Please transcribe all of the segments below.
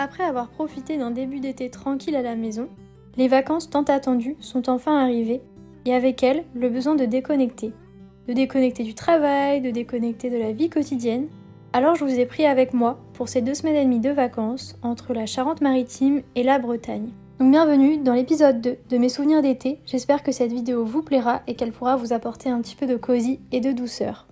Après avoir profité d'un début d'été tranquille à la maison, les vacances tant attendues sont enfin arrivées, et avec elles, le besoin de déconnecter. De déconnecter du travail, de déconnecter de la vie quotidienne. Alors je vous ai pris avec moi pour ces 2 semaines et demie de vacances entre la Charente-Maritime et la Bretagne. Donc bienvenue dans l'épisode 2 de mes souvenirs d'été, j'espère que cette vidéo vous plaira et qu'elle pourra vous apporter un petit peu de cosy et de douceur.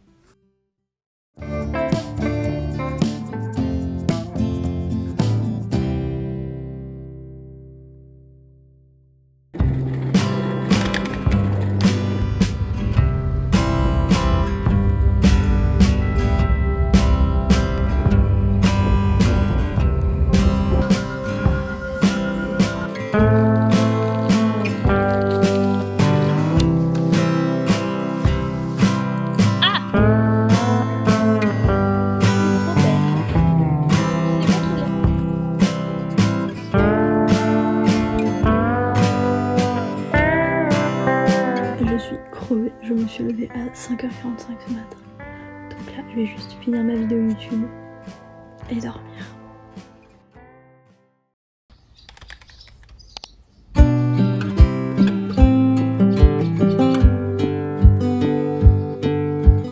Je me suis levée à 5h45 ce matin. Donc là, je vais juste finir ma vidéo YouTube et dormir.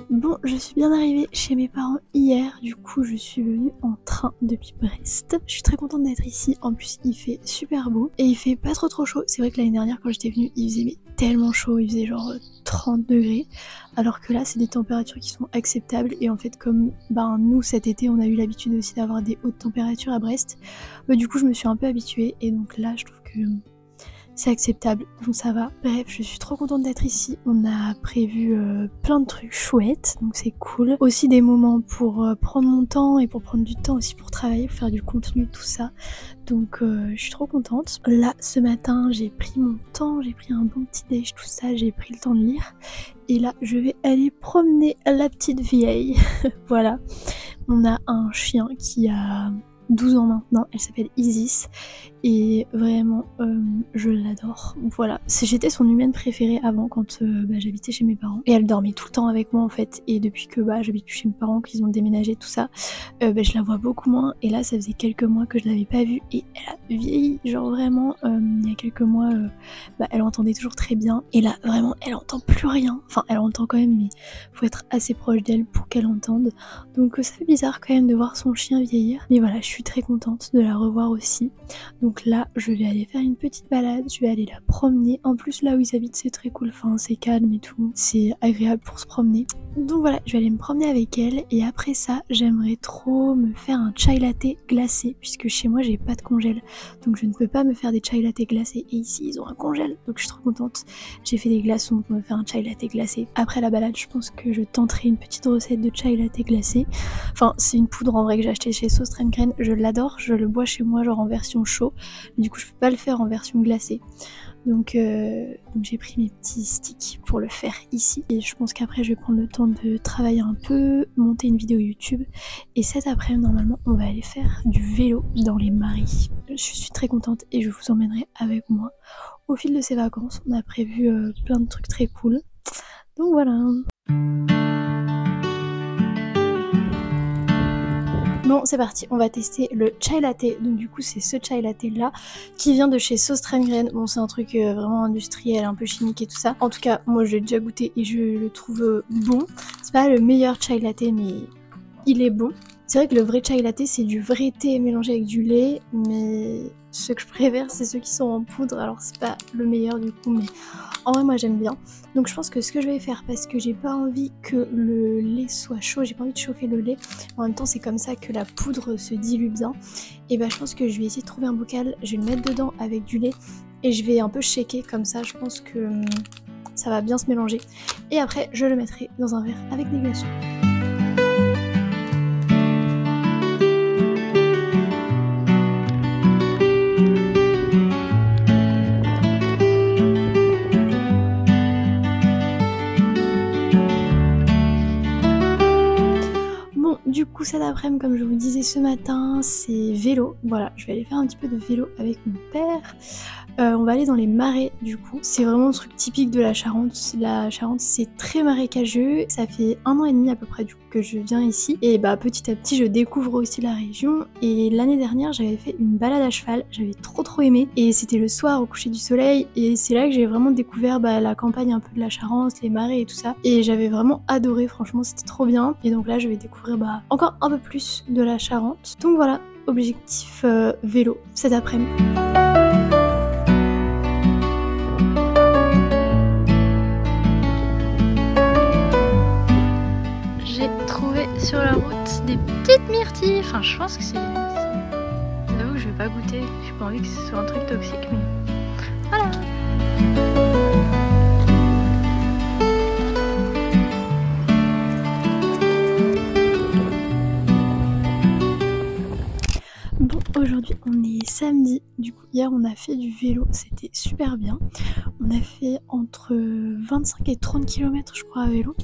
Bon, je suis bien arrivée chez mes parents hier, du coup je suis venue en train depuis Brest. Je suis très contente d'être ici, en plus il fait super beau et il fait pas trop chaud. C'est vrai que l'année dernière quand j'étais venue il faisait tellement chaud, il faisait genre 30 degrés, alors que là c'est des températures qui sont acceptables et en fait comme nous cet été on a eu l'habitude aussi d'avoir des hautes températures à Brest, du coup je me suis un peu habituée et donc là je trouve que c'est acceptable, donc ça va. Bref, je suis trop contente d'être ici. On a prévu plein de trucs chouettes, donc c'est cool. Aussi des moments pour prendre mon temps et pour prendre du temps aussi pour travailler, pour faire du contenu, tout ça. Donc je suis trop contente. Là, ce matin, j'ai pris mon temps, j'ai pris un bon petit déj, tout ça, j'ai pris le temps de lire. Et là, je vais aller promener la petite vieille. Voilà. On a un chien qui a 12 ans maintenant, elle s'appelle Isis et vraiment je l'adore. Voilà, j'étais son humaine préférée avant quand j'habitais chez mes parents et elle dormait tout le temps avec moi en fait, et depuis que j'habite plus chez mes parents, qu'ils ont déménagé tout ça, je la vois beaucoup moins et là ça faisait quelques mois que je l'avais pas vue et elle a vieilli, genre vraiment il y a quelques mois elle entendait toujours très bien et là vraiment elle entend plus rien, enfin elle entend quand même mais faut être assez proche d'elle pour qu'elle entende, donc ça fait bizarre quand même de voir son chien vieillir, mais voilà, je suis très contente de la revoir aussi. Donc là je vais aller faire une petite balade, je vais aller la promener, en plus là où ils habitent c'est très cool, enfin c'est calme et tout, c'est agréable pour se promener, donc voilà je vais aller me promener avec elle et après ça j'aimerais trop me faire un chai latte glacé puisque chez moi j'ai pas de congèle, donc je ne peux pas me faire des chai latte glacés et ici ils ont un congèle, donc je suis trop contente. J'ai fait des glaçons pour me faire un chai latte glacé. Après la balade je pense que je tenterai une petite recette de chai latte glacé, enfin c'est une poudre en vrai que j'ai acheté chez Sauce Train, je l'adore, je le bois chez moi genre en version chaud, mais du coup je peux pas le faire en version glacée, donc j'ai pris mes petits sticks pour le faire ici et je pense qu'après je vais prendre le temps de travailler un peu, monter une vidéo YouTube et cet après-midi normalement on va aller faire du vélo dans les marais. Je suis très contente et je vous emmènerai avec moi au fil de ces vacances. On a prévu plein de trucs très cool, donc voilà. Bon c'est parti, on va tester le chai latte, donc du coup c'est ce chai latte là qui vient de chez Sauce Train. Bon c'est un truc vraiment industriel, un peu chimique et tout ça, en tout cas moi je l'ai déjà goûté et je le trouve bon. C'est pas le meilleur chai latte mais il est bon. C'est vrai que le vrai chai latte c'est du vrai thé mélangé avec du lait, mais ceux que je préfère c'est ceux qui sont en poudre, alors c'est pas le meilleur du coup, mais en vrai moi j'aime bien. Donc je pense que ce que je vais faire, parce que j'ai pas envie que le lait soit chaud, j'ai pas envie de chauffer le lait, en même temps c'est comme ça que la poudre se dilue bien, et je pense que je vais essayer de trouver un bocal, je vais le mettre dedans avec du lait et je vais un peu shaker comme ça, je pense que ça va bien se mélanger et après je le mettrai dans un verre avec des glaçons. Du coup cet après-midi, comme je vous disais ce matin, c'est vélo. Voilà, je vais aller faire un petit peu de vélo avec mon père. On va aller dans les marais du coup. C'est vraiment un truc typique de la Charente. La Charente c'est très marécageux. Ça fait 1 an et demi à peu près du coup que je viens ici et bah petit à petit je découvre aussi la région. Et l'année dernière j'avais fait une balade à cheval, j'avais trop aimé et c'était le soir au coucher du soleil et c'est là que j'ai vraiment découvert la campagne un peu de la Charente, les marais et tout ça et j'avais vraiment adoré, franchement c'était trop bien. Et donc là je vais découvrir encore un peu plus de la Charente. Donc voilà, objectif vélo cet après-midi. J'ai trouvé sur la route des petites myrtilles, enfin je pense que c'est... J'avoue que je vais pas goûter, j'ai pas envie que ce soit un truc toxique mais voilà. Bon, aujourd'hui on est samedi, du coup hier on a fait du vélo, c'était super bien. On a fait entre 25 et 30 km je crois à vélo.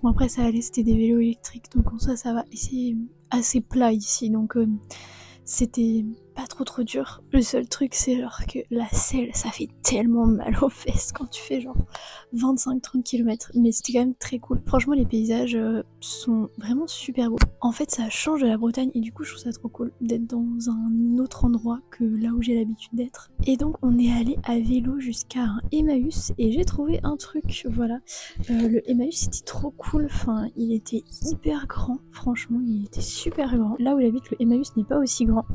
Bon après ça allait, c'était des vélos électriques donc en soi ça va. Et c'est assez plat ici donc c'était pas trop dur. Le seul truc c'est genre que la selle ça fait tellement mal aux fesses quand tu fais genre 25-30 km. Mais c'était quand même très cool. Franchement les paysages sont vraiment super beaux. En fait ça change de la Bretagne et du coup je trouve ça trop cool d'être dans un autre endroit que là où j'ai l'habitude d'être. Et donc on est allé à vélo jusqu'à un Emmaüs et j'ai trouvé un truc, voilà. Le Emmaüs c'était trop cool, enfin il était hyper grand, franchement il était super grand. Là où j'habite le Emmaüs n'est pas aussi grand.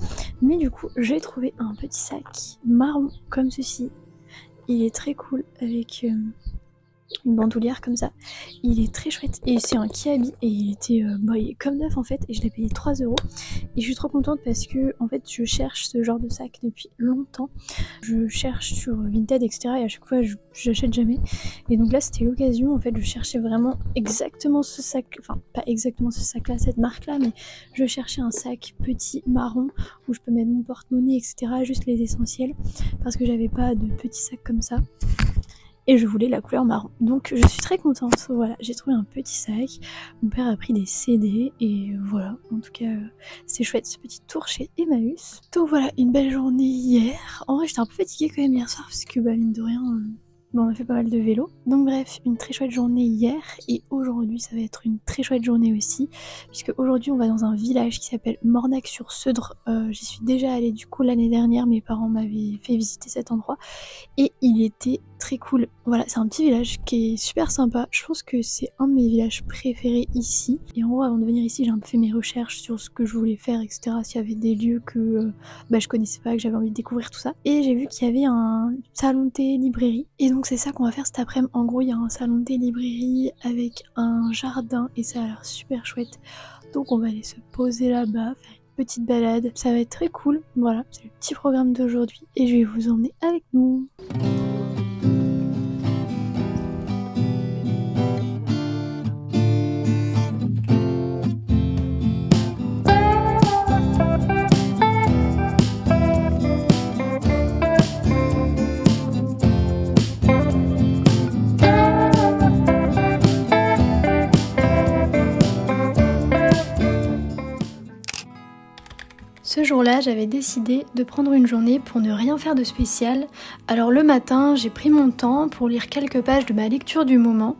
Mais du coup j'ai trouvé un petit sac marron comme ceci. Il est très cool avec une bandoulière comme ça. Il est très chouette et c'est un Kiabi et il était il est comme neuf en fait et je l'ai payé 3 € et je suis trop contente parce que en fait je cherche ce genre de sac depuis longtemps. Je cherche sur Vinted etc et à chaque fois j'achète jamais et donc là c'était l'occasion. En fait je cherchais vraiment exactement ce sac, enfin pas exactement ce sac là, cette marque là, mais je cherchais un sac petit marron où je peux mettre mon porte-monnaie etc, juste les essentiels parce que j'avais pas de petits sacs comme ça. Et je voulais la couleur marron. Donc je suis très contente, voilà, j'ai trouvé un petit sac. Mon père a pris des CD et voilà, en tout cas c'est chouette ce petit tour chez Emmaüs. Donc voilà, une belle journée hier. En vrai j'étais un peu fatiguée quand même hier soir parce que mine de rien... on a fait pas mal de vélo. Donc bref, une très chouette journée hier et aujourd'hui ça va être une très chouette journée aussi puisque aujourd'hui on va dans un village qui s'appelle Mornac-sur-Seudre. J'y suis déjà allée du coup l'année dernière, mes parents m'avaient fait visiter cet endroit et il était très cool. Voilà, c'est un petit village qui est super sympa. Je pense que c'est un de mes villages préférés ici. Et en gros, avant de venir ici, j'ai un peu fait mes recherches sur ce que je voulais faire, etc. S'il y avait des lieux que je connaissais pas, que j'avais envie de découvrir, tout ça. Et j'ai vu qu'il y avait un salon de thé-librairie. Et donc c'est ça qu'on va faire cet après-midi. En gros, il y a un salon de thé-librairie avec un jardin et ça a l'air super chouette. Donc on va aller se poser là-bas, faire une petite balade. Ça va être très cool. Voilà, c'est le petit programme d'aujourd'hui et je vais vous emmener avec nous. Ce jour-là, j'avais décidé de prendre une journée pour ne rien faire de spécial. Alors le matin, j'ai pris mon temps pour lire quelques pages de ma lecture du moment.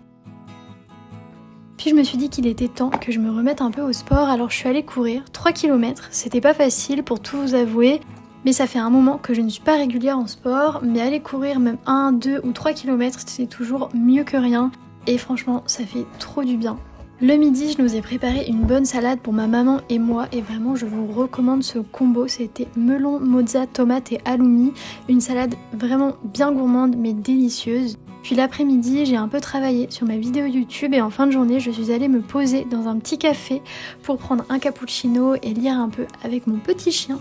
Puis je me suis dit qu'il était temps que je me remette un peu au sport, alors je suis allée courir 3 km. C'était pas facile pour tout vous avouer, mais ça fait un moment que je ne suis pas régulière en sport, mais aller courir même 1, 2 ou 3 km, c'est toujours mieux que rien. Et franchement, ça fait trop du bien. Le midi, je nous ai préparé une bonne salade pour ma maman et moi et vraiment je vous recommande ce combo. C'était melon, mozza, tomate et halloumi. Une salade vraiment bien gourmande mais délicieuse. Puis l'après-midi, j'ai un peu travaillé sur ma vidéo YouTube et en fin de journée, je suis allée me poser dans un petit café pour prendre un cappuccino et lire un peu avec mon petit chien.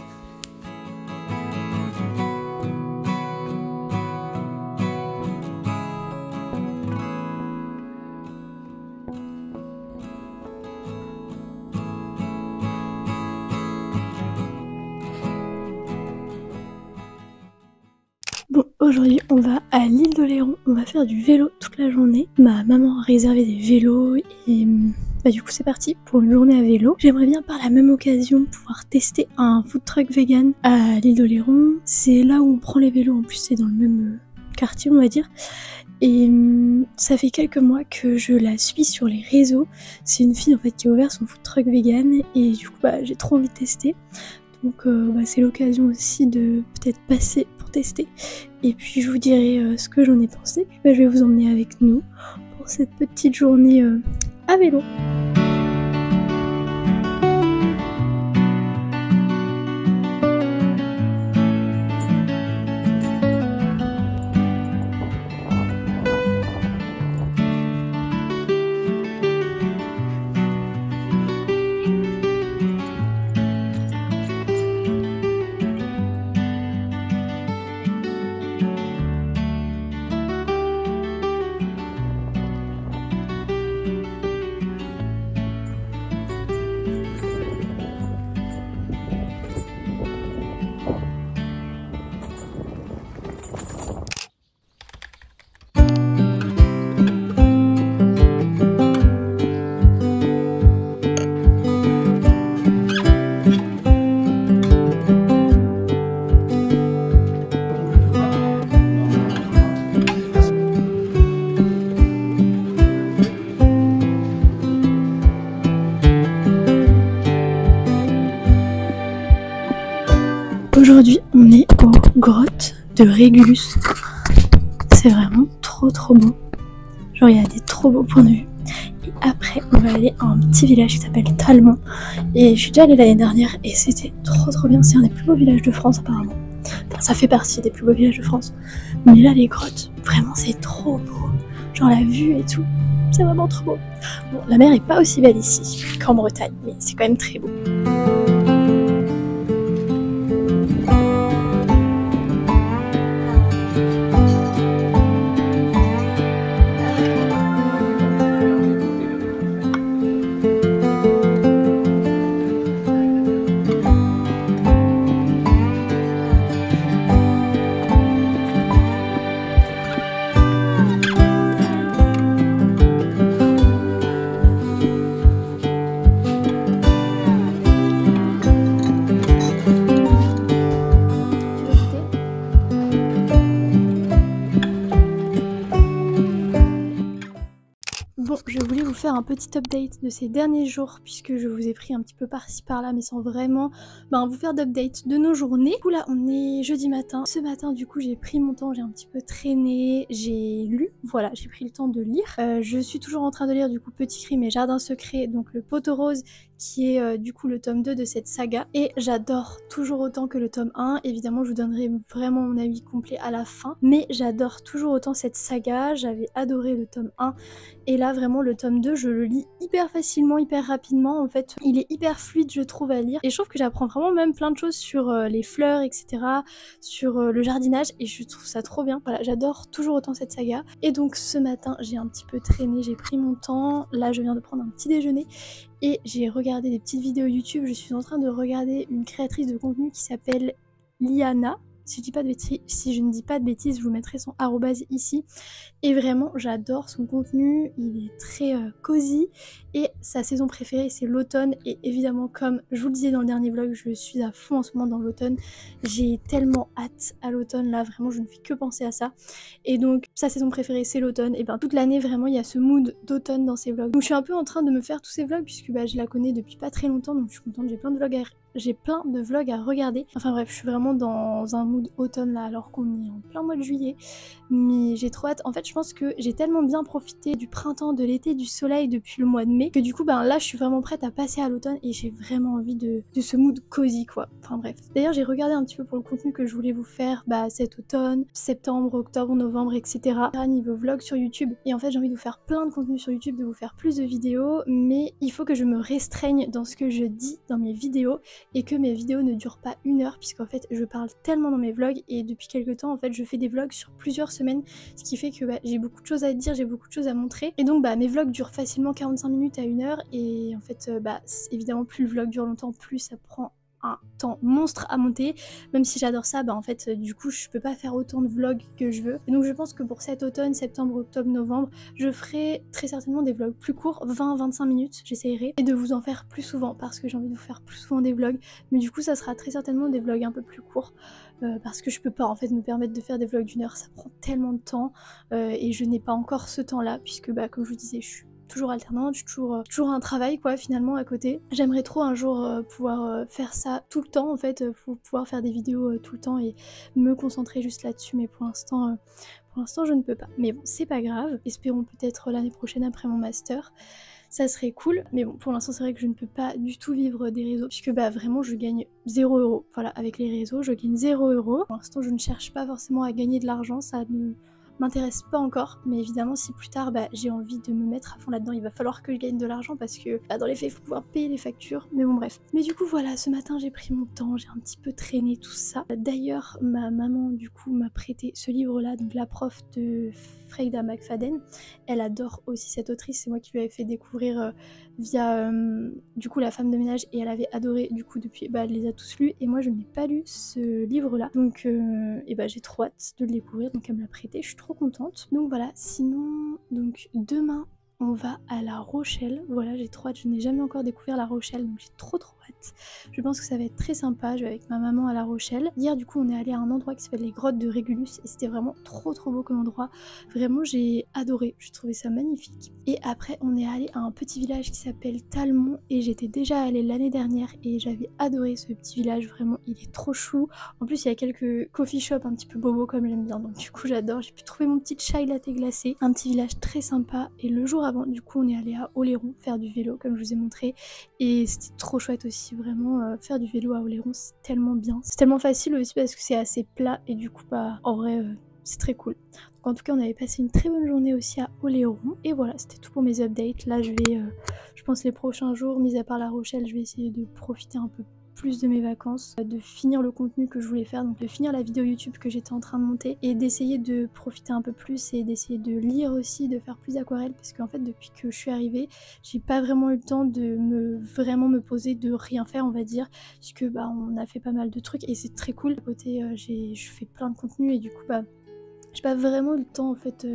Bon, aujourd'hui on va à l'île d'Oléron, on va faire du vélo toute la journée. Ma maman a réservé des vélos et du coup c'est parti pour une journée à vélo. J'aimerais bien par la même occasion pouvoir tester un food truck vegan à l'île d'Oléron. C'est là où on prend les vélos, en plus c'est dans le même quartier on va dire. et ça fait quelques mois que je la suis sur les réseaux. C'est une fille en fait qui a ouvert son food truck vegan et du coup bah, j'ai trop envie de tester. Donc c'est l'occasion aussi de peut-être passer pour tester. Et puis je vous dirai ce que j'en ai pensé. Puis bah, je vais vous emmener avec nous pour cette petite journée à vélo. Aujourd'hui, on est aux grottes de Régulus. C'est vraiment trop beau. Genre, il y a des trop beaux points de vue. Et après, on va aller à un petit village qui s'appelle Talmont. Et je suis déjà allée l'année dernière et c'était trop bien. C'est un des plus beaux villages de France apparemment. Enfin, ça fait partie des plus beaux villages de France. Mais là, les grottes, vraiment, c'est trop beau. Genre, la vue et tout, c'est vraiment trop beau. Bon, la mer est pas aussi belle ici qu'en Bretagne, mais c'est quand même très beau. Bon, je voulais vous faire un petit update de ces derniers jours puisque je vous ai pris un petit peu par-ci par-là mais sans vraiment vous faire d'update de nos journées. Du coup là on est jeudi matin. Ce matin du coup j'ai pris mon temps, j'ai un petit peu traîné, j'ai lu, voilà j'ai pris le temps de lire. Je suis toujours en train de lire du coup Petit Crime et Jardin Secret, donc le Poteau Rose qui est du coup le tome 2 de cette saga. Et j'adore toujours autant que le tome 1, évidemment je vous donnerai vraiment mon avis complet à la fin. Mais j'adore toujours autant cette saga, j'avais adoré le tome 1. Et là vraiment le tome 2 je le lis hyper facilement, hyper rapidement en fait. Il est hyper fluide je trouve à lire. Et je trouve que j'apprends vraiment même plein de choses sur les fleurs etc. Sur le jardinage et je trouve ça trop bien. Voilà j'adore toujours autant cette saga. Et donc ce matin j'ai un petit peu traîné, j'ai pris mon temps. Là je viens de prendre un petit déjeuner. Et j'ai regardé des petites vidéos YouTube, je suis en train de regarder une créatrice de contenu qui s'appelle Liana. Si je ne dis pas de bêtises, je vous mettrai son arrobase ici. Et vraiment, j'adore son contenu, il est très cosy. Et sa saison préférée, c'est l'automne. Et évidemment, comme je vous le disais dans le dernier vlog, je suis à fond en ce moment dans l'automne. J'ai tellement hâte à l'automne, là, vraiment, je ne fais que penser à ça. Et donc, sa saison préférée, c'est l'automne. Et toute l'année, vraiment, il y a ce mood d'automne dans ses vlogs. Donc, je suis un peu en train de me faire tous ces vlogs, puisque je la connais depuis pas très longtemps. Donc, je suis contente, j'ai plein de vlogs à regarder. Enfin bref, je suis vraiment dans un mood automne là alors qu'on est en plein mois de juillet. Mais j'ai trop hâte. En fait, je pense que j'ai tellement bien profité du printemps, de l'été, du soleil depuis le mois de mai que du coup, là, je suis vraiment prête à passer à l'automne et j'ai vraiment envie de ce mood cosy quoi. Enfin bref. D'ailleurs, j'ai regardé un petit peu pour le contenu que je voulais vous faire cet automne, septembre, octobre, novembre, etc. Niveau vlog sur YouTube. Et en fait, j'ai envie de vous faire plein de contenu sur YouTube, de vous faire plus de vidéos, mais il faut que je me restreigne dans ce que je dis dans mes vidéos et que mes vidéos ne durent pas 1 heure puisqu'en fait je parle tellement dans mes vlogs et depuis quelques temps en fait je fais des vlogs sur plusieurs semaines, ce qui fait que j'ai beaucoup de choses à dire, j'ai beaucoup de choses à montrer et donc mes vlogs durent facilement 45 minutes à 1 heure et en fait évidemment plus le vlog dure longtemps plus ça prend un temps monstre à monter. Même si j'adore ça, bah en fait du coup je peux pas faire autant de vlogs que je veux. Et donc je pense que pour cet automne, septembre, octobre, novembre, je ferai très certainement des vlogs plus courts, 20-25 minutes, j'essayerai, et de vous en faire plus souvent parce que j'ai envie de vous faire plus souvent des vlogs. Mais du coup ça sera très certainement des vlogs un peu plus courts parce que je peux pas en fait me permettre de faire des vlogs d'1 heure, ça prend tellement de temps et je n'ai pas encore ce temps là puisque bah comme je vous disais, je suis toujours alternante, je suis toujours un travail quoi finalement à côté. J'aimerais trop un jour pouvoir faire ça tout le temps en fait, pouvoir faire des vidéos tout le temps et me concentrer juste là-dessus, mais pour l'instant je ne peux pas. Mais bon, c'est pas grave, espérons peut-être l'année prochaine après mon master. Ça serait cool, mais bon, pour l'instant c'est vrai que je ne peux pas du tout vivre des réseaux puisque bah vraiment je gagne 0 €. Voilà, avec les réseaux je gagne 0 €. Pour l'instant je ne cherche pas forcément à gagner de l'argent, ça ne m'intéresse pas encore, mais évidemment si plus tard bah, j'ai envie de me mettre à fond là-dedans, il va falloir que je gagne de l'argent parce que bah, dans les faits il faut pouvoir payer les factures, mais bon bref. Mais du coup voilà, ce matin j'ai pris mon temps, j'ai un petit peu traîné tout ça. D'ailleurs ma maman du coup m'a prêté ce livre là, donc La prof de Freida McFadden. Elle adore aussi cette autrice, c'est moi qui lui avais fait découvrir via du coup La femme de ménage et elle avait adoré, du coup depuis bah elle les a tous lus et moi je n'ai pas lu ce livre là, donc et bah j'ai trop hâte de le découvrir, donc elle me l'a prêté, je suis trop contente. Donc voilà, sinon donc demain on va à La Rochelle, voilà j'ai trop hâte, je n'ai jamais encore découvert La Rochelle donc j'ai trop hâte. Je pense que ça va être très sympa, je vais avec ma maman à La Rochelle. Hier du coup on est allé à un endroit qui s'appelle les grottes de Régulus et c'était vraiment trop beau comme endroit. Vraiment j'ai adoré, j'ai trouvé ça magnifique. Et après on est allé à un petit village qui s'appelle Talmont et j'étais déjà allée l'année dernière et j'avais adoré ce petit village, vraiment il est trop chou. En plus il y a quelques coffee shops un petit peu bobo comme j'aime bien, donc du coup j'adore. J'ai pu trouver mon petit chai latte glacé, un petit village très sympa. Et le jour avant du coup on est allé à Oléron faire du vélo comme je vous ai montré et c'était trop chouette aussi, vraiment faire du vélo à Oléron c'est tellement bien. C'est tellement facile aussi parce que c'est assez plat et du coup bah en vrai c'est très cool. Donc en tout cas on avait passé une très bonne journée aussi à Oléron et voilà c'était tout pour mes updates. Là je vais je pense les prochains jours, mis à part La Rochelle, je vais essayer de profiter un peu plus de mes vacances, de finir le contenu que je voulais faire, donc de finir la vidéo YouTube que j'étais en train de monter et d'essayer de profiter un peu plus et d'essayer de lire aussi, de faire plus d'aquarelle parce qu'en fait depuis que je suis arrivée j'ai pas vraiment eu le temps de vraiment me poser, de rien faire on va dire, puisque bah on a fait pas mal de trucs et c'est très cool. À côté je fais plein de contenu et du coup bah j'ai pas vraiment eu le temps en fait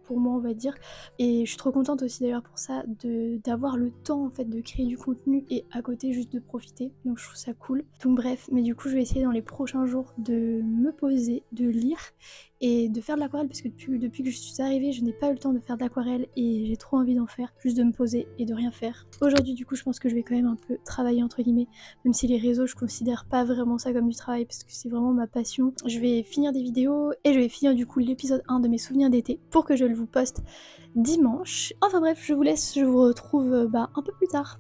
pour moi on va dire, et je suis trop contente aussi d'ailleurs pour ça d'avoir le temps en fait de créer du contenu et à côté juste de profiter, donc je trouve ça cool. Donc bref, mais du coup je vais essayer dans les prochains jours de me poser, de lire et de faire de l'aquarelle parce que depuis que je suis arrivée je n'ai pas eu le temps de faire de l'aquarelle et j'ai trop envie d'en faire, juste de me poser et de rien faire. Aujourd'hui du coup je pense que je vais quand même un peu travailler entre guillemets, même si les réseaux je considère pas vraiment ça comme du travail parce que c'est vraiment ma passion. Je vais finir des vidéos et je vais finir du coup l'épisode 1 de mes souvenirs d'été pour que je le vous poste dimanche. Enfin bref, je vous laisse, je vous retrouve un peu plus tard.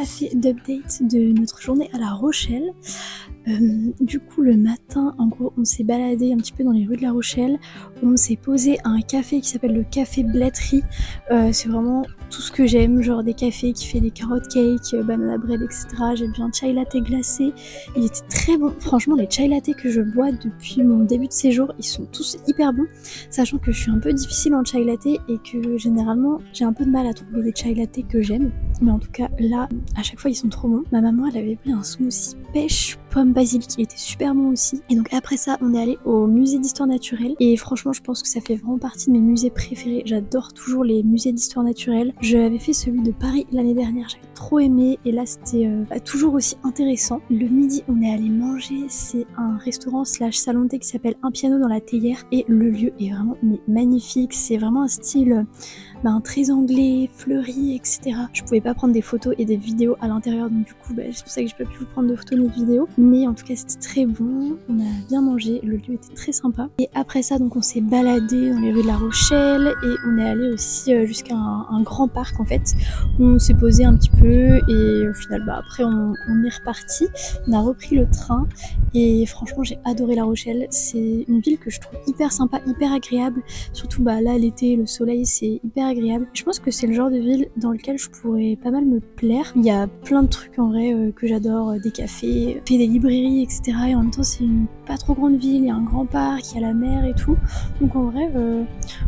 fait d'update de notre journée à La Rochelle. Du coup le matin en gros on s'est baladé un petit peu dans les rues de La Rochelle, on s'est posé à un café qui s'appelle le café Blatterie. C'est vraiment tout ce que j'aime, genre des cafés qui fait des carottes cake, banana bread etc. J'ai bu un chai latte glacé, il était très bon, franchement les chai latte que je bois depuis mon début de séjour ils sont tous hyper bons, sachant que je suis un peu difficile en chai latte et que généralement j'ai un peu de mal à trouver des chai latte que j'aime, mais en tout cas là à chaque fois ils sont trop bons. Ma maman elle avait pris un smoothie pêche pomme basilic qui était super bon aussi, et donc après ça on est allé au musée d'histoire naturelle et franchement je pense que ça fait vraiment partie de mes musées préférés, j'adore toujours les musées d'histoire naturelle. J'avais fait celui de Paris l'année dernière, j'avais trop aimé et là c'était toujours aussi intéressant. Le midi on est allé manger, c'est un restaurant slash salon de thé qui s'appelle Un piano dans la théière et le lieu est vraiment magnifique, c'est vraiment un style très anglais, fleuri, etc. Je pouvais pas prendre des photos et des vidéos à l'intérieur, donc du coup c'est pour ça que j'ai pas pu vous prendre de photos ni de vidéos, mais en tout cas c'était très bon, on a bien mangé, le lieu était très sympa. Et après ça donc on s'est baladé dans les rues de La Rochelle et on est allé aussi jusqu'à un grand parc en fait, où on s'est posé un petit peu et au final après on est reparti, on a repris le train et franchement j'ai adoré La Rochelle, c'est une ville que je trouve hyper sympa, hyper agréable, surtout là l'été, le soleil c'est hyper agréable. Je pense que c'est le genre de ville dans lequel je pourrais pas mal me plaire. Il y a plein de trucs en vrai que j'adore, des cafés, des librairies, etc. Et en même temps c'est une pas trop grande ville, il y a un grand parc, il y a la mer et tout. Donc en vrai,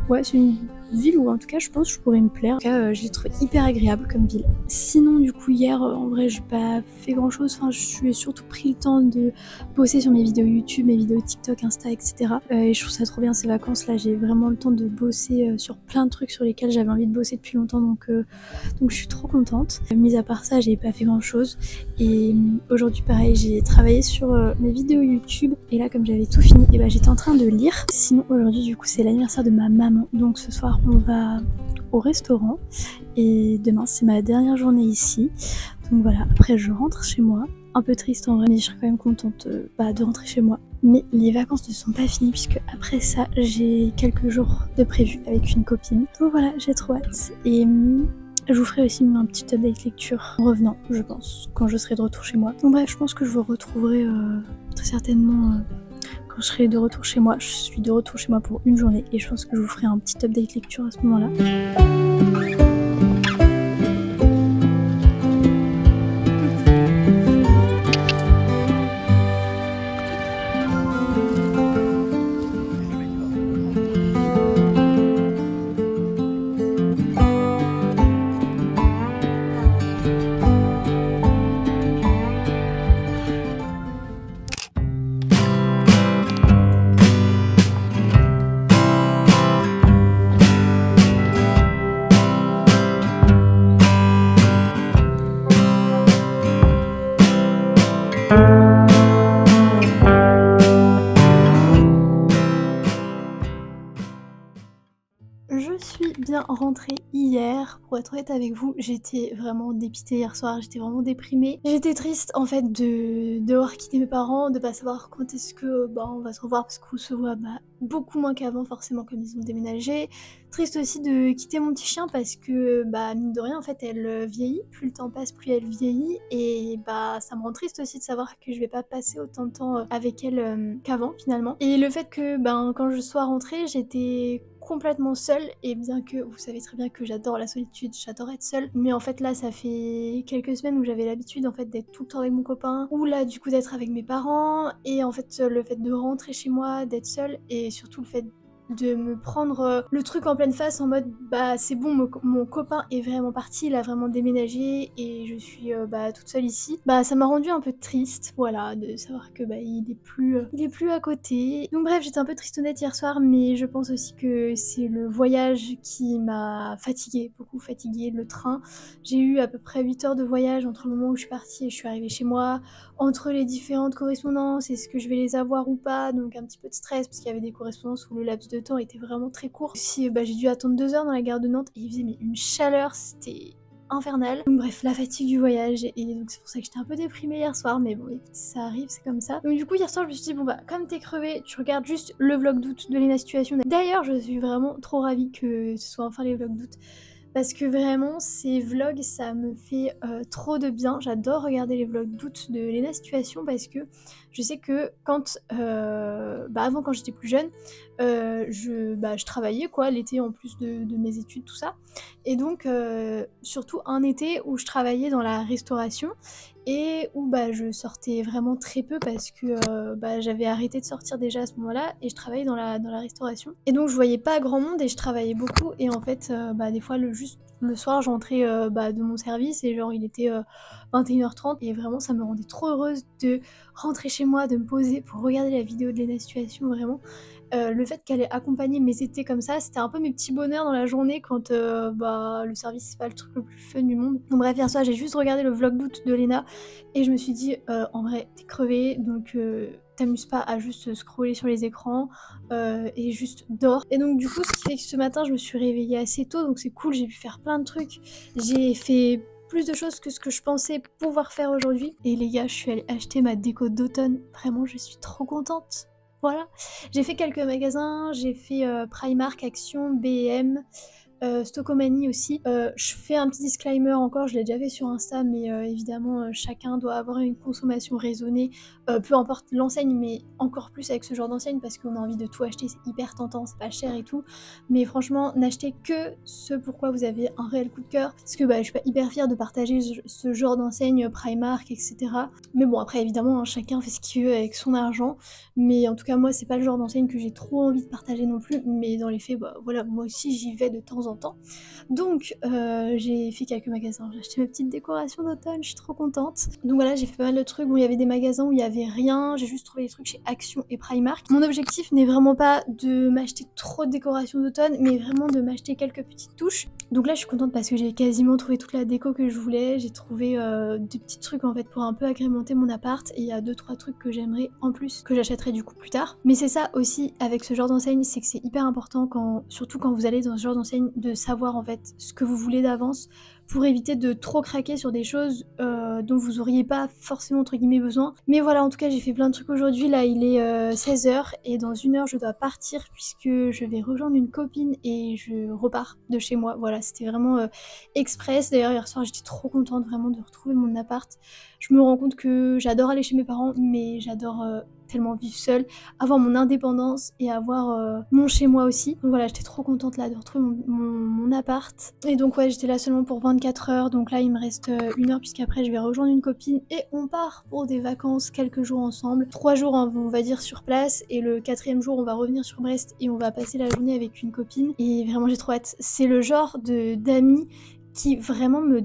ouais c'est une ville où en tout cas je pense que je pourrais me plaire. En tout cas je l'ai trouvé hyper agréable comme ville. Sinon du coup hier en vrai j'ai pas fait grand chose, enfin je suis surtout pris le temps de bosser sur mes vidéos YouTube, mes vidéos TikTok, Insta etc. Et je trouve ça trop bien ces vacances là, j'ai vraiment le temps de bosser sur plein de trucs sur lesquels j'avais envie de bosser depuis longtemps, donc je suis trop contente. Mis à part ça j'ai pas fait grand chose et aujourd'hui pareil j'ai travaillé sur mes vidéos YouTube et là comme j'avais tout fini et j'étais en train de lire. Sinon aujourd'hui du coup c'est l'anniversaire de ma maman, donc ce soir on va au restaurant et demain c'est ma dernière journée ici, donc voilà, après je rentre chez moi, un peu triste en vrai mais je serais quand même contente de rentrer chez moi. Mais les vacances ne sont pas finies puisque après ça j'ai quelques jours de prévu avec une copine, donc voilà j'ai trop hâte. Et je vous ferai aussi un petit update lecture en revenant je pense, quand je serai de retour chez moi. Donc bref je pense que je vous retrouverai très certainement quand je serai de retour chez moi. Je suis de retour chez moi pour une journée et je pense que je vous ferai un petit update lecture à ce moment là. Je suis bien rentrée hier, pour être honnête avec vous, j'étais vraiment dépitée hier soir, j'étais vraiment déprimée. J'étais triste en fait de devoir quitter mes parents, de pas savoir quand est-ce que on va se revoir parce qu'on se voit beaucoup moins qu'avant forcément comme ils ont déménagé. Triste aussi de quitter mon petit chien parce que mine de rien en fait elle vieillit, plus le temps passe plus elle vieillit et ça me rend triste aussi de savoir que je vais pas passer autant de temps avec elle qu'avant finalement. Et le fait que quand je sois rentrée j'étais complètement seule, et bien que vous savez très bien que j'adore la solitude, j'adore être seule, mais en fait là ça fait quelques semaines où j'avais l'habitude en fait d'être tout le temps avec mon copain, ou là du coup d'être avec mes parents, et en fait le fait de rentrer chez moi, d'être seule, et surtout le fait de me prendre le truc en pleine face en mode c'est bon, mon copain est vraiment parti, il a vraiment déménagé et je suis toute seule ici, ça m'a rendu un peu triste, voilà, de savoir que il est plus à côté. Donc bref, j'étais un peu tristounette hier soir, mais je pense aussi que c'est le voyage qui m'a fatiguée, beaucoup fatiguée, le train. J'ai eu à peu près 8 heures de voyage entre le moment où je suis partie et je suis arrivée chez moi, entre les différentes correspondances, est-ce que je vais les avoir ou pas, donc un petit peu de stress parce qu'il y avait des correspondances où le laps de temps était vraiment très court. Aussi j'ai dû attendre 2 heures dans la gare de Nantes et il faisait une chaleur, c'était infernal. Donc bref, la fatigue du voyage, et donc c'est pour ça que j'étais un peu déprimée hier soir, mais bon écoute, ça arrive, c'est comme ça. Donc du coup hier soir je me suis dit comme t'es crevée, tu regardes juste le vlog d'août de Lena Situation. D'ailleurs je suis vraiment trop ravie que ce soit enfin les vlogs d'août, parce que vraiment ces vlogs ça me fait trop de bien. J'adore regarder les vlogs d'août de Léna Situation parce que je sais que quand avant quand j'étais plus jeune je travaillais quoi l'été en plus de mes études tout ça et donc surtout un été où je travaillais dans la restauration et où je sortais vraiment très peu parce que j'avais arrêté de sortir déjà à ce moment-là et je travaillais dans la restauration. Et donc je voyais pas grand monde et je travaillais beaucoup et en fait des fois juste le soir j'entrais de mon service et genre il était 21h30 et vraiment ça me rendait trop heureuse de rentrer chez moi, de me poser pour regarder la vidéo de Léna Situation vraiment. Le fait qu'elle ait accompagné mes étés comme ça, c'était un peu mes petits bonheurs dans la journée quand le service c'est pas le truc le plus fun du monde. Donc bref, hier soir j'ai juste regardé le vlog d'août de Léna et je me suis dit en vrai t'es crevée donc t'amuses pas à juste scroller sur les écrans et juste dors. Et donc du coup ce qui fait que ce matin je me suis réveillée assez tôt donc c'est cool, j'ai pu faire plein de trucs. J'ai fait plus de choses que ce que je pensais pouvoir faire aujourd'hui. Et les gars, je suis allée acheter ma déco d'automne. Vraiment, je suis trop contente. Voilà. J'ai fait quelques magasins, j'ai fait Primark, Action, B&M, Stockomanie aussi. Je fais un petit disclaimer encore, je l'ai déjà fait sur Insta, mais évidemment chacun doit avoir une consommation raisonnée, peu importe l'enseigne, mais encore plus avec ce genre d'enseigne parce qu'on a envie de tout acheter, c'est hyper tentant, c'est pas cher et tout. Mais franchement, n'achetez que ce pourquoi vous avez un réel coup de cœur, parce que je suis pas hyper fière de partager ce genre d'enseigne Primark, etc. Mais bon, après évidemment, chacun fait ce qu'il veut avec son argent, mais en tout cas moi c'est pas le genre d'enseigne que j'ai trop envie de partager non plus, mais dans les faits, voilà, moi aussi j'y vais de temps en temps. Donc j'ai fait quelques magasins, j'ai acheté ma petite décoration d'automne, je suis trop contente. Donc voilà, j'ai fait pas mal de trucs où il y avait des magasins où il y avait rien, j'ai juste trouvé des trucs chez Action et Primark. Mon objectif n'est vraiment pas de m'acheter trop de décoration d'automne, mais vraiment de m'acheter quelques petites touches. Donc là je suis contente parce que j'ai quasiment trouvé toute la déco que je voulais, j'ai trouvé des petits trucs en fait pour un peu agrémenter mon appart et il y a 2-3 trucs que j'aimerais en plus, que j'achèterai du coup plus tard. Mais c'est ça aussi avec ce genre d'enseigne, c'est que c'est hyper important surtout quand vous allez dans ce genre d'enseigne de savoir en fait ce que vous voulez d'avance pour éviter de trop craquer sur des choses dont vous auriez pas forcément entre guillemets besoin. Mais voilà, en tout cas j'ai fait plein de trucs aujourd'hui, là il est 16h et dans 1 heure je dois partir puisque je vais rejoindre une copine et je repars de chez moi. Voilà, c'était vraiment express. D'ailleurs hier soir j'étais trop contente vraiment de retrouver mon appart. Je me rends compte que j'adore aller chez mes parents mais j'adore tellement vivre seule, avoir mon indépendance et avoir mon chez moi aussi. Donc voilà, j'étais trop contente là de retrouver mon appart. Et donc ouais, j'étais là seulement pour 24 heures, donc là il me reste 1 heure puisqu'après je vais rejoindre une copine et on part pour des vacances quelques jours ensemble. 3 jours on va dire sur place et le 4e jour on va revenir sur Brest et on va passer la journée avec une copine. Et vraiment j'ai trop hâte. C'est le genre d'amis qui vraiment me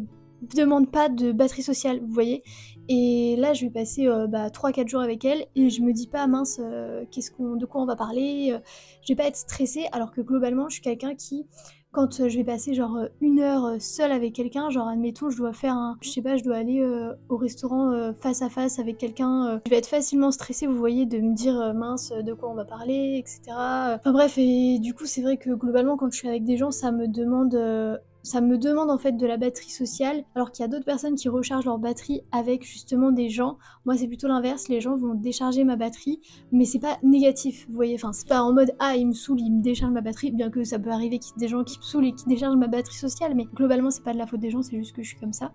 demande pas de batterie sociale, vous voyez. Et là je vais passer 3-4 jours avec elle et je me dis pas mince de quoi on va parler, je vais pas être stressée alors que globalement je suis quelqu'un qui quand je vais passer genre 1 heure seule avec quelqu'un, genre admettons je dois faire je dois aller au restaurant face à face avec quelqu'un, je vais être facilement stressée, vous voyez, de me dire mince de quoi on va parler, etc. Enfin bref, et du coup c'est vrai que globalement quand je suis avec des gens ça me demande en fait de la batterie sociale, alors qu'il y a d'autres personnes qui rechargent leur batterie avec justement des gens. Moi c'est plutôt l'inverse, les gens vont décharger ma batterie, mais c'est pas négatif, vous voyez, enfin c'est pas en mode ah il me saoule, il me décharge ma batterie, bien que ça peut arriver qu'il y ait des gens qui me saoulent et qui déchargent ma batterie sociale, mais globalement c'est pas de la faute des gens, c'est juste que je suis comme ça.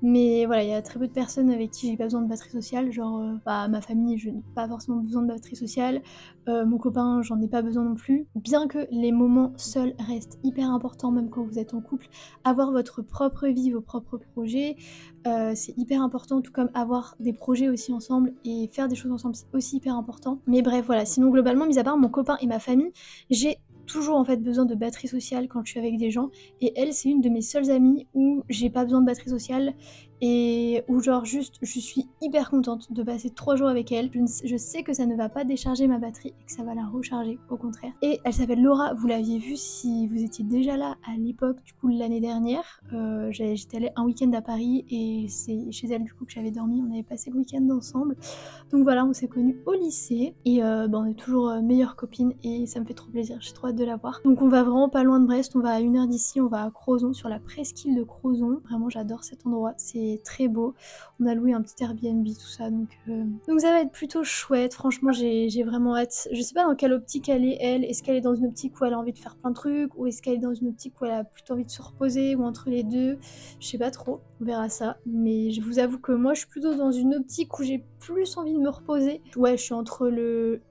Mais voilà, il y a très peu de personnes avec qui j'ai pas besoin de batterie sociale, genre ma famille je n'ai pas forcément besoin de batterie sociale, mon copain j'en ai pas besoin non plus, bien que les moments seuls restent hyper importants même quand vous êtes en couple. Avoir votre propre vie, vos propres projets, c'est hyper important, tout comme avoir des projets aussi ensemble et faire des choses ensemble, c'est aussi hyper important. Mais bref, voilà, sinon globalement, mis à part mon copain et ma famille, j'ai toujours en fait besoin de batterie sociale quand je suis avec des gens et elle c'est une de mes seules amies où j'ai pas besoin de batterie sociale et où genre juste je suis hyper contente de passer 3 jours avec elle. Je sais que ça ne va pas décharger ma batterie et que ça va la recharger au contraire. Et elle s'appelle Laura, vous l'aviez vu si vous étiez déjà là à l'époque du coup l'année dernière. J'étais allée un week-end à Paris et c'est chez elle du coup que j'avais dormi, on avait passé le week-end ensemble. Donc voilà, on s'est connus au lycée et on est toujours meilleures copines et ça me fait trop plaisir, j'ai trop hâte de la voir. Donc on va vraiment pas loin de Brest, on va à 1 heure d'ici, on va à Crozon, sur la presqu'île de Crozon. Vraiment j'adore cet endroit, c'est fait très beau. On a loué un petit Airbnb, tout ça, donc ça va être plutôt chouette. Franchement, j'ai vraiment hâte. Je sais pas dans quelle optique elle est, elle. Est-ce qu'elle est dans une optique où elle a envie de faire plein de trucs, ou est-ce qu'elle est dans une optique où elle a plutôt envie de se reposer, ou entre les deux. Je sais pas trop, on verra ça. Mais je vous avoue que moi, je suis plutôt dans une optique où j'ai plus envie de me reposer. Ouais, je suis entre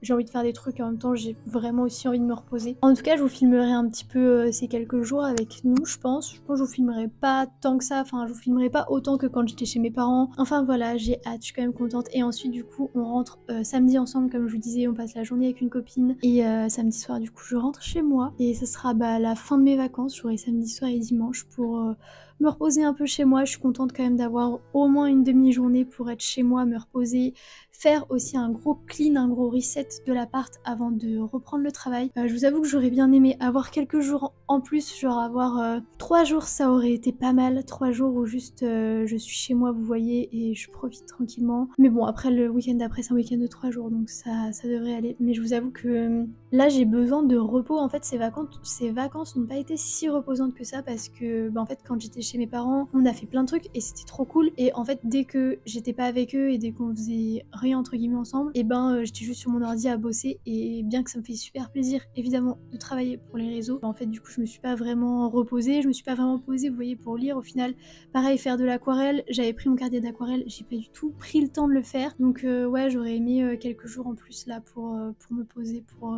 j'ai envie de faire des trucs et en même temps, j'ai vraiment aussi envie de me reposer. En tout cas, je vous filmerai un petit peu ces quelques jours avec nous, je pense. Je pense que je vous filmerai pas tant que ça, enfin, je vous filmerai pas autant que quand j'étais chez mes parents. Enfin voilà, j'ai hâte, je suis quand même contente. Et ensuite, du coup, on rentre samedi ensemble, comme je vous disais, on passe la journée avec une copine. Et samedi soir, du coup, je rentre chez moi. Et ça sera la fin de mes vacances. J'aurai samedi soir et dimanche pour me reposer un peu chez moi. Je suis contente quand même d'avoir au moins une demi-journée pour être chez moi, me reposer, faire aussi un gros clean, un gros reset de l'appart avant de reprendre le travail. Je vous avoue que j'aurais bien aimé avoir quelques jours en plus, genre avoir 3 jours, ça aurait été pas mal. 3 jours où juste je suis chez moi, vous voyez, et je profite tranquillement. Mais bon, après le week-end d'après, c'est un week-end de 3 jours, donc ça devrait aller. Mais je vous avoue que là, j'ai besoin de repos. En fait, ces vacances n'ont pas été si reposantes que ça parce que, en fait, quand j'étais chez mes parents, on a fait plein de trucs et c'était trop cool. Et en fait, dès que j'étais pas avec eux et dès qu'on faisait rien entre guillemets ensemble, et j'étais juste sur mon ordi à bosser. Et bien que ça me fait super plaisir, évidemment, de travailler pour les réseaux, en fait, du coup, je me suis pas vraiment reposée, je me suis pas vraiment posée, vous voyez, pour lire. Au final, pareil, faire de l'aquarelle, j'avais pris mon carnet d'aquarelle, j'ai pas du tout pris le temps de le faire. Donc ouais, j'aurais aimé quelques jours en plus là pour me poser, pour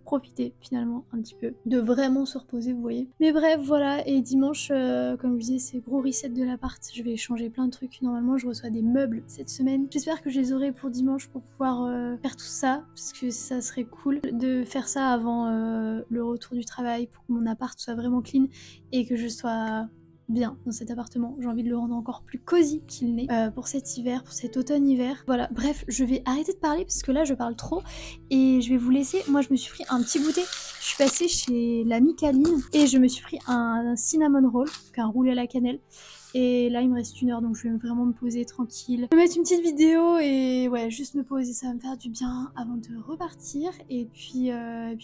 profiter finalement un petit peu, de vraiment se reposer, vous voyez. Mais bref, voilà, et dimanche, comme je disais, c'est gros reset de l'appart, je vais changer plein de trucs. Normalement, je reçois des meubles cette semaine. J'espère que je les aurai pour dimanche pour pouvoir faire tout ça, parce que ça serait cool de faire ça avant le retour du travail, pour que mon appart soit vraiment clean et que je sois bien dans cet appartement. J'ai envie de le rendre encore plus cosy qu'il n'est pour cet hiver, pour cet automne-hiver. Voilà, bref, je vais arrêter de parler parce que là je parle trop et je vais vous laisser. Moi je me suis pris un petit goûter. Je suis passée chez l'amie Caline et je me suis pris un cinnamon roll, donc un roulé à la cannelle. Et là il me reste 1 heure, donc je vais vraiment me poser tranquille, me mettre une petite vidéo et ouais, juste me poser, ça va me faire du bien avant de repartir. Et puis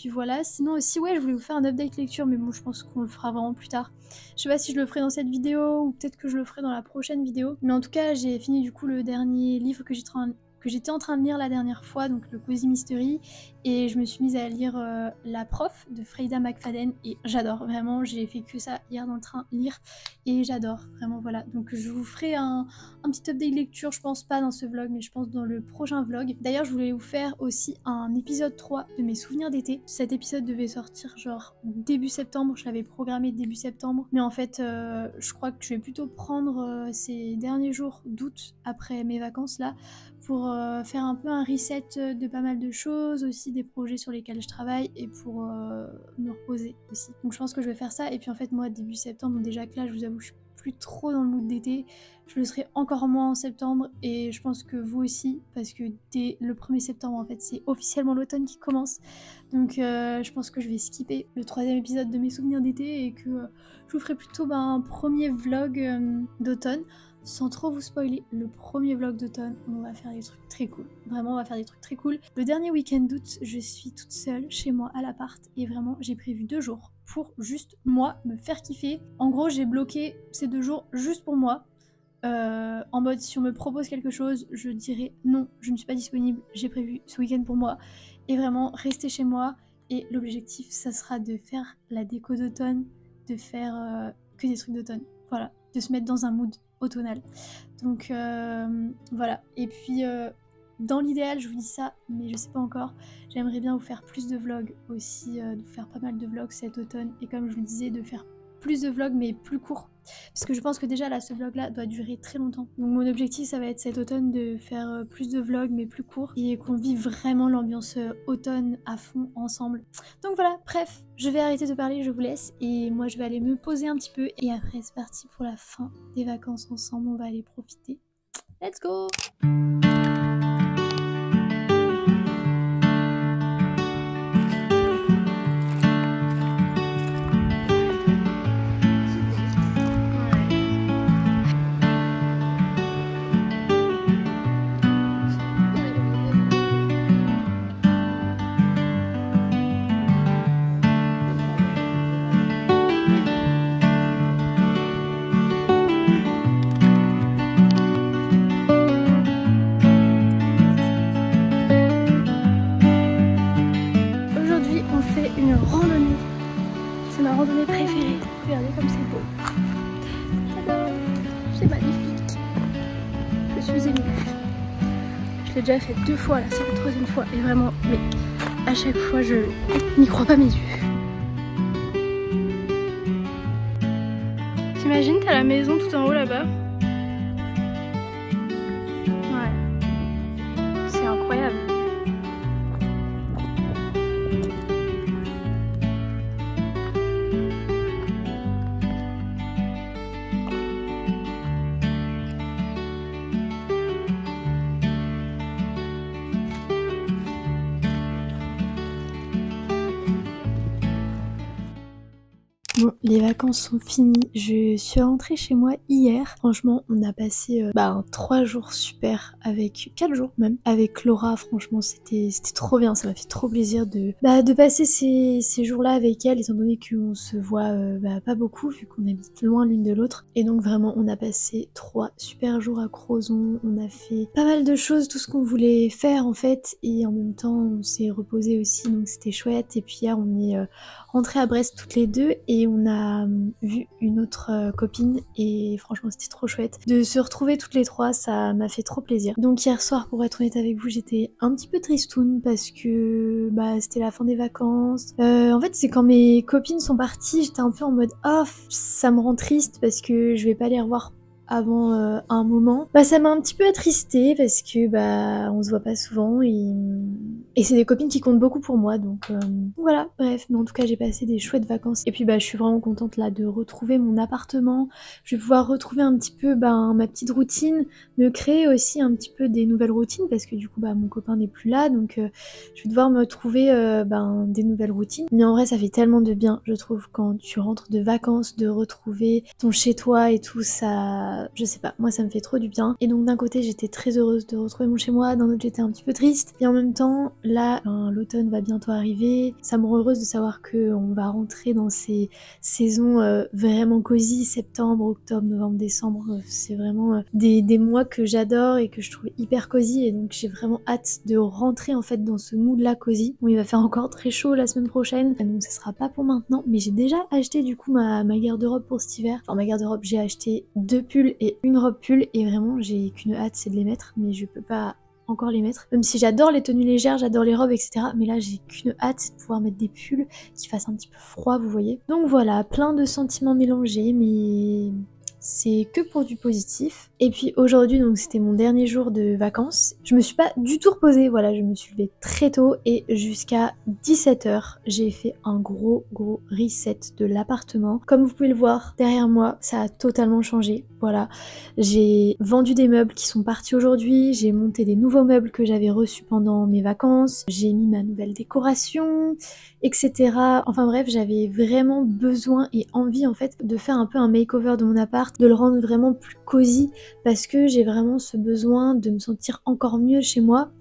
voilà, sinon aussi ouais, je voulais vous faire un update lecture, mais bon, je pense qu'on le fera vraiment plus tard. Je sais pas si je le ferai dans cette vidéo ou peut-être que je le ferai dans la prochaine vidéo, mais en tout cas j'ai fini du coup le dernier livre que j'étais en train de lire la dernière fois, donc le Cozy Mystery, et je me suis mise à lire La Prof de Freida McFadden et j'adore, vraiment, j'ai fait que ça hier dans le train, lire, et j'adore, vraiment, voilà. Donc je vous ferai un petit update lecture, je pense pas dans ce vlog, mais je pense dans le prochain vlog. D'ailleurs, je voulais vous faire aussi un épisode 3 de mes souvenirs d'été. Cet épisode devait sortir genre début septembre, je l'avais programmé début septembre, mais en fait, je crois que je vais plutôt prendre ces derniers jours d'août après mes vacances là, pour faire un peu un reset de pas mal de choses, aussi des projets sur lesquels je travaille et pour me reposer aussi. Donc je pense que je vais faire ça, et puis en fait moi début septembre, déjà que là je vous avoue je suis plus trop dans le mood d'été, je le serai encore moins en septembre et je pense que vous aussi, parce que dès le 1er septembre en fait c'est officiellement l'automne qui commence, donc je pense que je vais skipper le 3e épisode de mes souvenirs d'été et que je vous ferai plutôt un premier vlog d'automne. Sans trop vous spoiler, le premier vlog d'automne, on va faire des trucs très cool. Vraiment, on va faire des trucs très cool. Le dernier week-end d'août, je suis toute seule chez moi à l'appart et vraiment, j'ai prévu 2 jours pour juste moi me faire kiffer. En gros, j'ai bloqué ces 2 jours juste pour moi. En mode, si on me propose quelque chose, je dirais non, je ne suis pas disponible. J'ai prévu ce week-end pour moi et vraiment rester chez moi. Et l'objectif, ça sera de faire la déco d'automne, de faire que des trucs d'automne. Voilà, de se mettre dans un mood automnal. Donc voilà. Et puis dans l'idéal, je vous dis ça, mais je sais pas encore, j'aimerais bien vous faire plus de vlogs aussi, de vous faire pas mal de vlogs cet automne, et comme je vous le disais, de faire plus de vlogs mais plus courts, parce que je pense que déjà là ce vlog là doit durer très longtemps. Donc mon objectif ça va être cet automne de faire plus de vlogs mais plus courts et qu'on vive vraiment l'ambiance automne à fond ensemble. Donc voilà, bref, je vais arrêter de parler, je vous laisse et moi je vais aller me poser un petit peu et après c'est parti pour la fin des vacances ensemble, on va aller profiter. Let's go! préférés. Regardez comme c'est beau. J'adore. C'est magnifique. Je suis émue. Je l'ai déjà fait 2 fois là, c'est la 3e fois. Et vraiment, mais à chaque fois je n'y crois pas mes yeux. T'imagines, t'as la maison tout en haut là-bas. Ouais. C'est incroyable. Bon, les vacances sont finies, je suis rentrée chez moi hier. Franchement, on a passé 3 jours super avec 4 jours même avec Laura. Franchement, c'était trop bien, ça m'a fait trop plaisir de passer ces jours-là avec elle, étant donné qu'on se voit pas beaucoup vu qu'on habite loin l'une de l'autre. Et donc vraiment, on a passé 3 super jours à Crozon, on a fait pas mal de choses, tout ce qu'on voulait faire en fait, et en même temps, on s'est reposé aussi, donc c'était chouette. Et puis hier, on est rentrées à Brest toutes les deux et on a vu une autre copine et franchement c'était trop chouette de se retrouver toutes les 3, ça m'a fait trop plaisir. Donc hier soir, pour être honnête avec vous, j'étais un petit peu tristoune parce que c'était la fin des vacances. En fait c'est quand mes copines sont parties, j'étais un peu en mode ça me rend triste parce que je vais pas les revoir avant un moment. Ça m'a un petit peu attristée parce que on se voit pas souvent et c'est des copines qui comptent beaucoup pour moi, donc voilà, bref. Mais en tout cas j'ai passé des chouettes vacances et puis je suis vraiment contente là de retrouver mon appartement. Je vais pouvoir retrouver un petit peu ma petite routine, me créer aussi un petit peu des nouvelles routines parce que du coup mon copain n'est plus là, donc je vais devoir me trouver des nouvelles routines. Mais en vrai ça fait tellement de bien, je trouve, quand tu rentres de vacances, de retrouver ton chez toi et tout ça. Je sais pas, moi ça me fait trop du bien. Et donc d'un côté j'étais très heureuse de retrouver mon chez moi, d'un autre j'étais un petit peu triste. Et en même temps, là, l'automne va bientôt arriver. Ça me rend heureuse de savoir qu'on va rentrer dans ces saisons vraiment cosy, septembre, octobre, novembre, décembre. C'est vraiment des mois que j'adore et que je trouve hyper cosy. Et donc j'ai vraiment hâte de rentrer en fait dans ce mood là cosy. Bon, il va faire encore très chaud la semaine prochaine, donc ça sera pas pour maintenant. Mais j'ai déjà acheté du coup ma garde-robe pour cet hiver. Enfin ma garde-robe, j'ai acheté 2 pulls et une robe pull et vraiment j'ai qu'une hâte, c'est de les mettre, mais je peux pas encore les mettre. Même si j'adore les tenues légères, j'adore les robes, etc. Mais là j'ai qu'une hâte, c'est de pouvoir mettre des pulls qui fassent un petit peu froid, vous voyez. Donc voilà, plein de sentiments mélangés, mais c'est que pour du positif. Et puis aujourd'hui, donc c'était mon dernier jour de vacances. Je me suis pas du tout reposée, voilà, je me suis levée très tôt et jusqu'à 17h, j'ai fait un gros reset de l'appartement. Comme vous pouvez le voir derrière moi, ça a totalement changé. Voilà, j'ai vendu des meubles qui sont partis aujourd'hui, j'ai monté des nouveaux meubles que j'avais reçus pendant mes vacances, j'ai mis ma nouvelle décoration, etc. Enfin bref, j'avais vraiment besoin et envie en fait de faire un peu un makeover de mon appart, de le rendre vraiment plus cosy parce que j'ai vraiment ce besoin de me sentir encore mieux chez moi.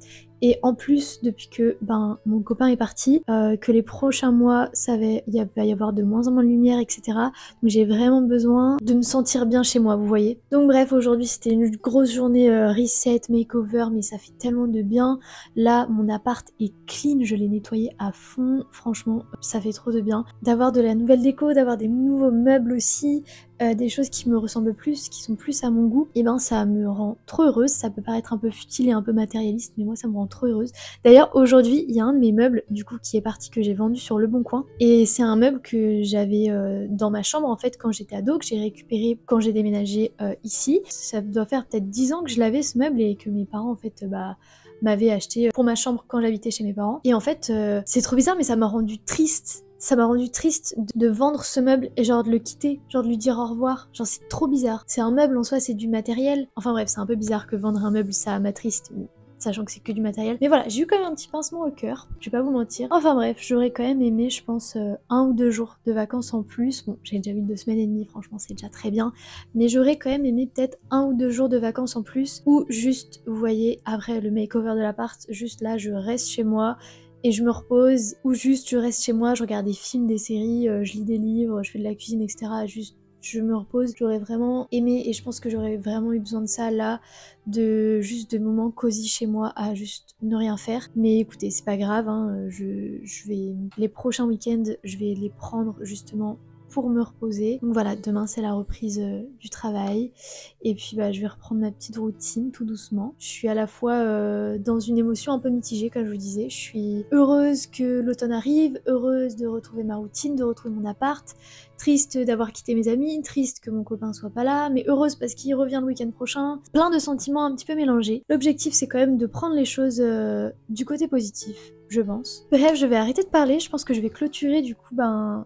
Et en plus, depuis que mon copain est parti, que les prochains mois, il va y avoir de moins en moins de lumière, etc. Donc j'ai vraiment besoin de me sentir bien chez moi, vous voyez. Donc bref, aujourd'hui c'était une grosse journée reset, makeover, mais ça fait tellement de bien. Là, mon appart est clean, je l'ai nettoyé à fond. Franchement, ça fait trop de bien. D'avoir de la nouvelle déco, d'avoir des nouveaux meubles aussi, des choses qui me ressemblent plus, qui sont plus à mon goût, et ça me rend trop heureuse. Ça peut paraître un peu futile et un peu matérialiste, mais moi ça me rend trop heureuse. D'ailleurs aujourd'hui il y a un de mes meubles du coup qui est parti, que j'ai vendu sur Le Bon Coin, et c'est un meuble que j'avais dans ma chambre en fait quand j'étais ado, que j'ai récupéré quand j'ai déménagé ici. Ça doit faire peut-être 10 ans que je l'avais ce meuble et que mes parents en fait m'avaient acheté pour ma chambre quand j'habitais chez mes parents. Et en fait c'est trop bizarre, mais ça m'a rendu triste. Ça m'a rendu triste de vendre ce meuble et genre de le quitter, genre de lui dire au revoir. Genre c'est trop bizarre. C'est un meuble en soi, c'est du matériel. Enfin bref, c'est un peu bizarre que vendre un meuble ça m'attriste, sachant que c'est que du matériel. Mais voilà, j'ai eu quand même un petit pincement au cœur, je vais pas vous mentir. Enfin bref, j'aurais quand même aimé, je pense, 1 ou 2 jours de vacances en plus. Bon, j'ai déjà eu 2 semaines et demie, franchement c'est déjà très bien. Mais j'aurais quand même aimé peut-être 1 ou 2 jours de vacances en plus, ou juste, vous voyez, après le makeover de l'appart, juste là je reste chez moi et je me repose, ou juste je reste chez moi, je regarde des films, des séries, je lis des livres, je fais de la cuisine, etc. Juste je me repose. J'aurais vraiment aimé, et je pense que j'aurais vraiment eu besoin de ça là, de moments cosy chez moi à juste ne rien faire. Mais écoutez, c'est pas grave, hein, je vais les prochains week-ends, je vais les prendre justement pour me reposer. Donc voilà, demain c'est la reprise du travail et puis je vais reprendre ma petite routine tout doucement. Je suis à la fois dans une émotion un peu mitigée comme je vous disais. Je suis heureuse que l'automne arrive, heureuse de retrouver ma routine, de retrouver mon appart, triste d'avoir quitté mes amis, triste que mon copain soit pas là, mais heureuse parce qu'il revient le week-end prochain. Plein de sentiments un petit peu mélangés. L'objectif c'est quand même de prendre les choses du côté positif, je pense. Bref, je vais arrêter de parler, je pense que je vais clôturer du coup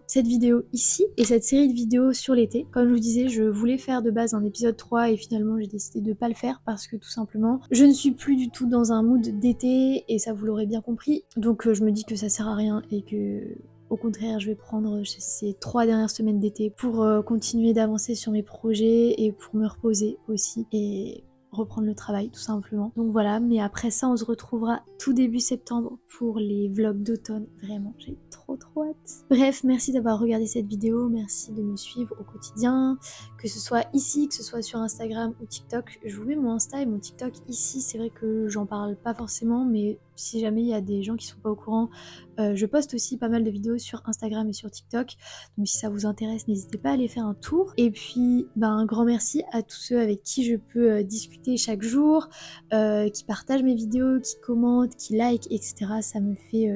cette vidéo ici et cette série de vidéos sur l'été. Comme je vous disais, je voulais faire de base un épisode 3 et finalement j'ai décidé de pas le faire parce que tout simplement je ne suis plus du tout dans un mood d'été et ça vous l'aurez bien compris. Donc je me dis que ça sert à rien et que au contraire, je vais prendre ces 3 dernières semaines d'été pour continuer d'avancer sur mes projets et pour me reposer aussi et reprendre le travail tout simplement. Donc voilà, mais après ça on se retrouvera tout début septembre pour les vlogs d'automne. Vraiment, j'ai trop hâte. Bref, merci d'avoir regardé cette vidéo, merci de me suivre au quotidien, que ce soit ici, que ce soit sur Instagram ou TikTok. Je vous mets mon Insta et mon TikTok ici, c'est vrai que j'en parle pas forcément, mais si jamais il y a des gens qui sont pas au courant, je poste aussi pas mal de vidéos sur Instagram et sur TikTok, donc si ça vous intéresse, n'hésitez pas à aller faire un tour. Et puis, un grand merci à tous ceux avec qui je peux discuter chaque jour, qui partagent mes vidéos, qui commentent, qui like, etc. Ça me fait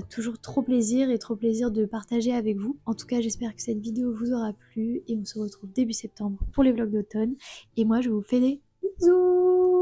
toujours trop plaisir et trop plaisir de partager avec vous. En tout cas, j'espère que cette vidéo vous aura plu et on se retrouve début septembre pour les vlogs d'automne. Et moi, je vous fais des bisous!